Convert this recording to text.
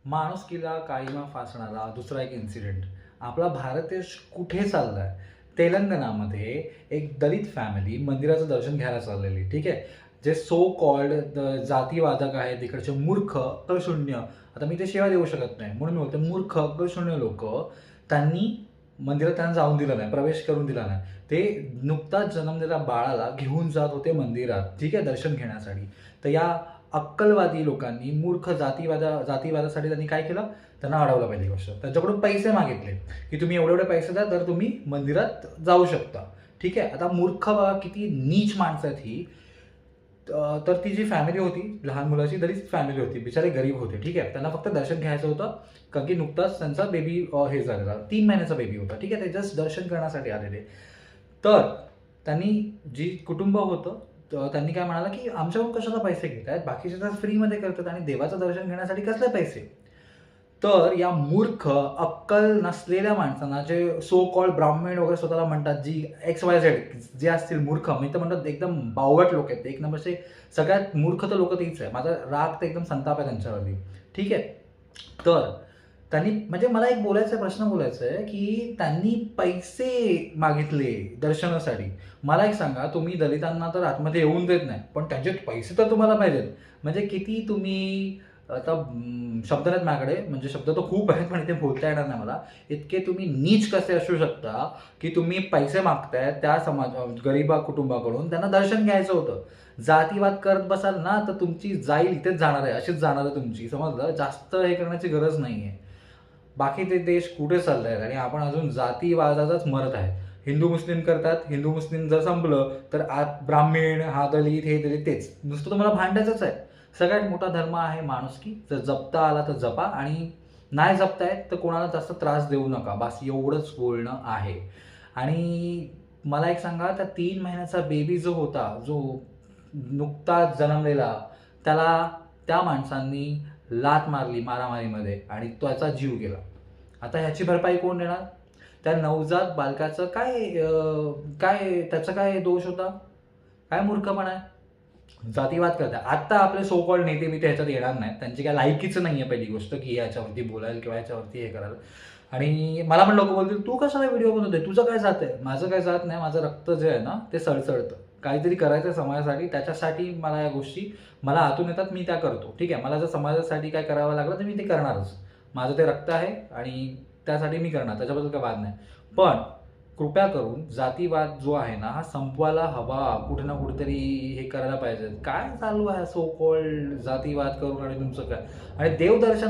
माणुसकीला काळीमा फासणारा दुसरा एक इन्सिडेंट. आपला भारत देश कुठे चाललाय? तेलंगणामध्ये एक दलित फॅमिली मंदिराचं दर्शन घ्यायला चाललेली. ठीक आहे. जे सो कॉल्ड जातीवादक आहेत, इकडचे मूर्ख, अक्कलशून्य. आता मी ते शिव्या देऊ शकत नाही, म्हणून मी बोलतो मूर्ख, अक्कलशून्य लोक, त्यांनी मंदिरात त्यांना जाऊन दिलं नाही, प्रवेश करून दिला नाही. ते नुकताच जन्मलेल्या बाळाला घेऊन जात होते मंदिरात, ठीक आहे, दर्शन घेण्यासाठी. तर या अक्कलवादी लोकांनी, मूर्ख जातीवादासाठी त्यांनी काय केलं? त्यांना अडवलं. पहिली गोष्ट, त्यांच्याकडून पैसे मागितले की तुम्ही एवढे एवढे पैसे द्या तर तुम्ही मंदिरात जाऊ शकता. ठीक आहे. आता मूर्ख बघा, किती नीच माणसं आहेत ही. तर ती जी फॅमिली होती, लहान मुलाची दलित फॅमिली होती, बिचारे गरीब होते. ठीक आहे. त्यांना फक्त दर्शन घ्यायचं होतं, कारण की नुकताच त्यांचा बेबी हे झालेला, 3 महिन्याचा बेबी होता. ठीक आहे. ते जस्ट दर्शन करण्यासाठी आलेले. तर त्यांनी, जी कुटुंब होतं, त्यांनी काय म्हणाला की आमच्याकडून कशाला पैसे घेत आहेत, बाकीचे तर फ्रीमध्ये करतात आणि देवाचं दर्शन घेण्यासाठी कसले पैसे? तर या मूर्ख, अक्कल नसलेल्या माणसांना, जे सो कॉल्ड ब्राह्मण वगैरे स्वतःला म्हणतात, जी XYZ जे असतील मूर्ख, मी तर म्हणतात एकदम बावट लोक आहेत, एक नंबरचे सगळ्यात मूर्ख तर लोक तीच आहे. माझा राग तर एकदम संताप आहे त्यांच्यावरती. ठीक आहे. तर त्यांनी, म्हणजे मला एक प्रश्न बोलायचा आहे की त्यांनी पैसे मागितले दर्शनासाठी. मला एक सांगा, तुम्ही दलितांना तर आतमध्ये येऊन देत नाही, पण त्यांचे पैसे तर तुम्हाला पाहिजेत. म्हणजे किती तुम्ही, आता शब्द नाहीत माझ्याकडे, म्हणजे शब्द तर खूप आहेत पण ते बोलता येणार नाही मला. इतके तुम्ही नीच कसे असू शकता की तुम्ही पैसे मागताय त्या गरीबा कुटुंबाकडून, त्यांना दर्शन घ्यायचं होतं. जातीवाद करत बसाल ना तर तुमची जाईल इथेच जाणार आहे, अशीच जाणार आहे तुमची. समजलं? जास्त हे करण्याची गरज नाही आहे. बाकी ते देश कुठे चालले आहेत आणि आपण अजून जातीवादाचाच मरत आहे. हिंदू मुस्लिम करतात, हिंदू मुस्लिम जर संपलं तर ब्राह्मण, हा दलित, हे दलित, तेच नुसतं तुम्हाला भांडायचंच आहे. सगळ्यात मोठा धर्म आहे माणुसकी. जर जपता आला तर जपा, आणि नाही जपतायत तर कोणाला जास्त त्रास देऊ नका. बस एवढंच बोलणं आहे. आणि मला एक सांगा, त्या 3 महिन्याचा बेबी जो होता, जो नुकताच जन्मलेला, त्याला त्या माणसांनी लात मारली मारामारीमध्ये आणि त्याचा जीव गेला. आता ह्याची भरपाई कोण देणार? त्या नवजात बालकाचं काय, काय त्याचा काय दोष होता? काय मूर्खपणा आहे? जातीवाद करतात. आत्ता आपले सो कॉल्ड नेते मी ह्याच्यात येणार नाहीत. त्यांची काय लायकीच नाही आहे पहिली गोष्ट, की ह्याच्यावरती बोलायला किंवा ह्याच्यावरती हे करायला. आणि मला पण लोक बोलतील, तू कशाला व्हिडिओ बनवतोय, तुझं काय जात आहे? माझं काय जात नाही. माझं रक्त जे आहे ना ते सळसळतं. काहीतरी करायचं समाजासाठी, त्याच्यासाठी मला या गोष्टी मला आतून येतात, मी त्या करतो. ठीक आहे. मला जर समाजासाठी काय करावं लागलं तर मी ते करणारच. माझं ते रक्त आहे आणि त्यासाठी मी करणार, त्याच्याबद्दल काय वाद नाही. पण कृपया करून जातीवाद जो आहे ना, हा संपवायला हवा. कुठे ना कुठेतरी हे करायला पाहिजे. काय चालू आहे सो कॉल्ड जातीवाद करून आणि तुमचं काय, आणि देवदर्शन